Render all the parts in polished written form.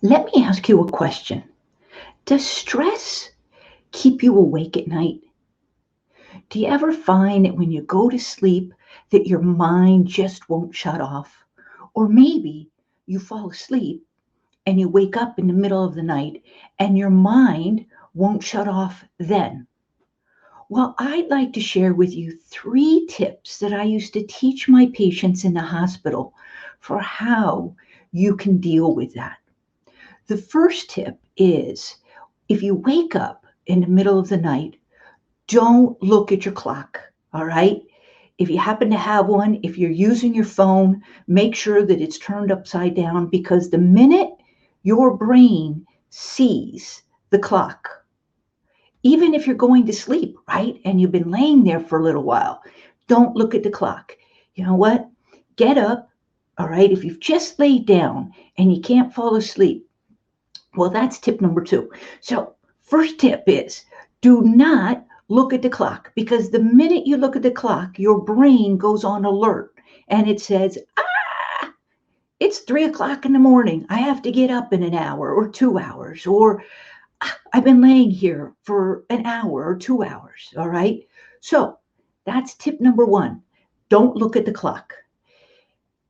Let me ask you a question. Does stress keep you awake at night? Do you ever find that when you go to sleep that your mind just won't shut off? Or maybe you fall asleep and you wake up in the middle of the night and your mind won't shut off then. Well, I'd like to share with you 3 tips that I used to teach my patients in the hospital for how you can deal with that. The first tip is if you wake up in the middle of the night, don't look at your clock, all right? If you happen to have one, if you're using your phone, make sure that it's turned upside down because the minute your brain sees the clock, even if you're going to sleep, right? And you've been laying there for a little while, don't look at the clock. You know what? Get up, all right? If you've just laid down and you can't fall asleep, well, that's tip number 2. So, first tip is do not look at the clock because the minute you look at the clock, your brain goes on alert and it says, it's 3 o'clock in the morning. I have to get up in an hour or 2 hours, or I've been laying here for an hour or 2 hours. All right. So that's tip number 1. Don't look at the clock.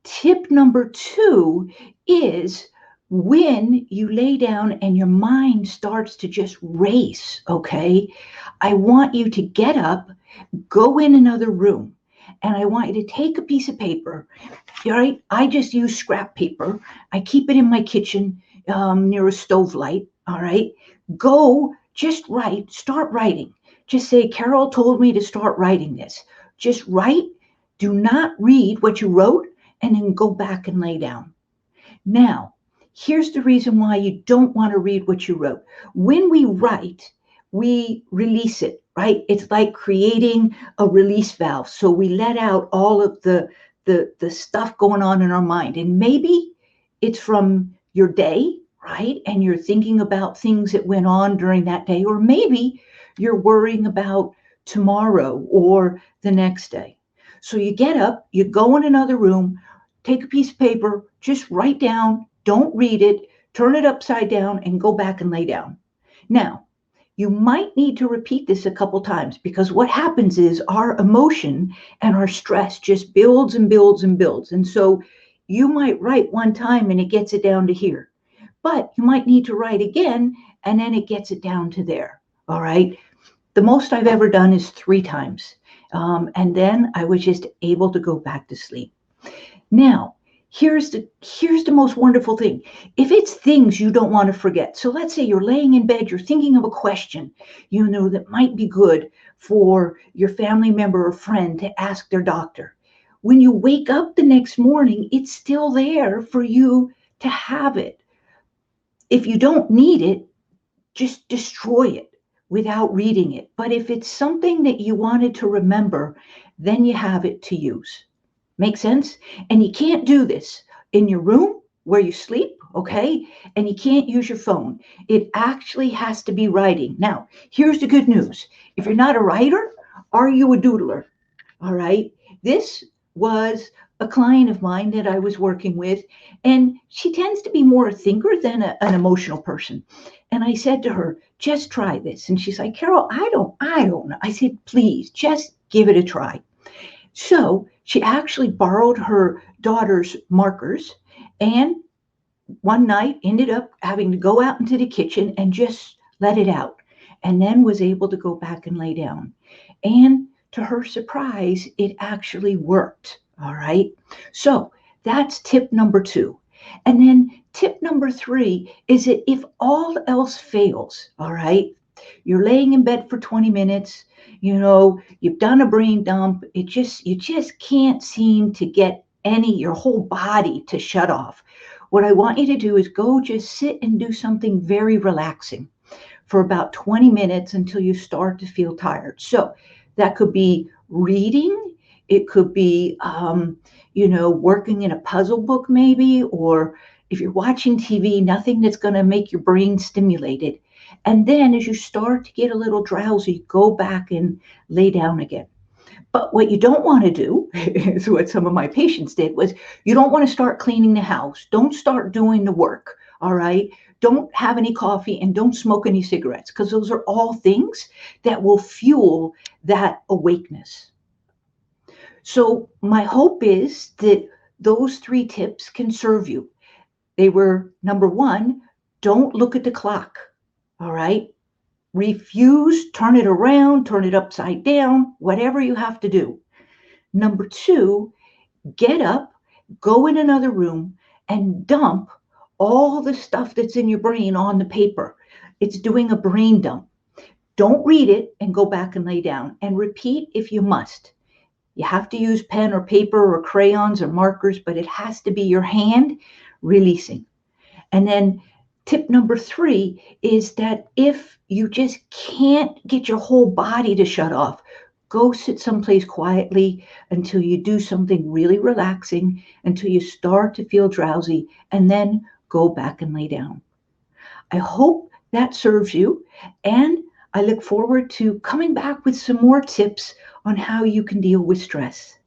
Tip number 2 is when you lay down and your mind starts to just race, okay, I want you to get up, go in another room, and I want you to take a piece of paper, all right? I just use scrap paper. I keep it in my kitchen near a stove light, all right? Go, just write, start writing. Just say, Carol told me to start writing this. Just write, do not read what you wrote, and then go back and lay down. Now, here's the reason why you don't want to read what you wrote. When we write, we release it, right? It's like creating a release valve. So we let out all of the stuff going on in our mind. And maybe it's from your day, right? And you're thinking about things that went on during that day. Or maybe you're worrying about tomorrow or the next day. So you get up, you go in another room, take a piece of paper, just write down, don't read it, turn it upside down, and go back and lay down. Now, you might need to repeat this a couple times because what happens is our emotion and our stress just builds and builds and builds. And so you might write one time and it gets it down to here, but you might need to write again and then it gets it down to there. All right. The most I've ever done is 3 times. And then I was just able to go back to sleep. Now, here's the most wonderful thing. If it's things you don't want to forget, so let's say you're laying in bed, you're thinking of a question, that might be good for your family member or friend to ask their doctor. When you wake up the next morning, it's still there for you to have it. If you don't need it, just destroy it without reading it. But if it's something that you wanted to remember, then you have it to use. Make sense? And you can't do this in your room where you sleep, okay? And you can't use your phone. It actually has to be writing. Now, here's the good news. If you're not a writer, are you a doodler? All right? This was a client of mine that I was working with, and she tends to be more a thinker than an emotional person. And I said to her, just try this. And she's like, Carol, I don't know. I said, please, just give it a try. So she actually borrowed her daughter's markers and one night ended up having to go out into the kitchen and just let it out, and then was able to go back and lay down. And to her surprise, it actually worked. All right. So that's tip number 2. And then tip number 3 is that if all else fails, all right, you're laying in bed for 20 minutes, you've done a brain dump, you just can't seem to get your whole body to shut off. What I want you to do is go just sit and do something very relaxing for about 20 minutes until you start to feel tired. So that could be reading, it could be, working in a puzzle book maybe, or if you're watching TV, nothing that's going to make your brain stimulated. And then as you start to get a little drowsy, go back and lay down again. But what you don't want to do is what some of my patients did was you don't want to start cleaning the house. Don't start doing the work. all right? Don't have any coffee and don't smoke any cigarettes, because those are all things that will fuel that awakeness. So my hope is that those 3 tips can serve you. They were, number 1, don't look at the clock, all right? Refuse, turn it around, turn it upside down, whatever you have to do. Number 2, get up, go in another room, and dump all the stuff that's in your brain on the paper. It's doing a brain dump. Don't read it and go back and lay down, and repeat if you must. You have to use pen or paper or crayons or markers, but it has to be your hand releasing. And then tip number 3 is that if you just can't get your whole body to shut off, go sit someplace quietly until you do something really relaxing, until you start to feel drowsy, and then go back and lay down. I hope that serves you, and I look forward to coming back with some more tips on how you can deal with stress.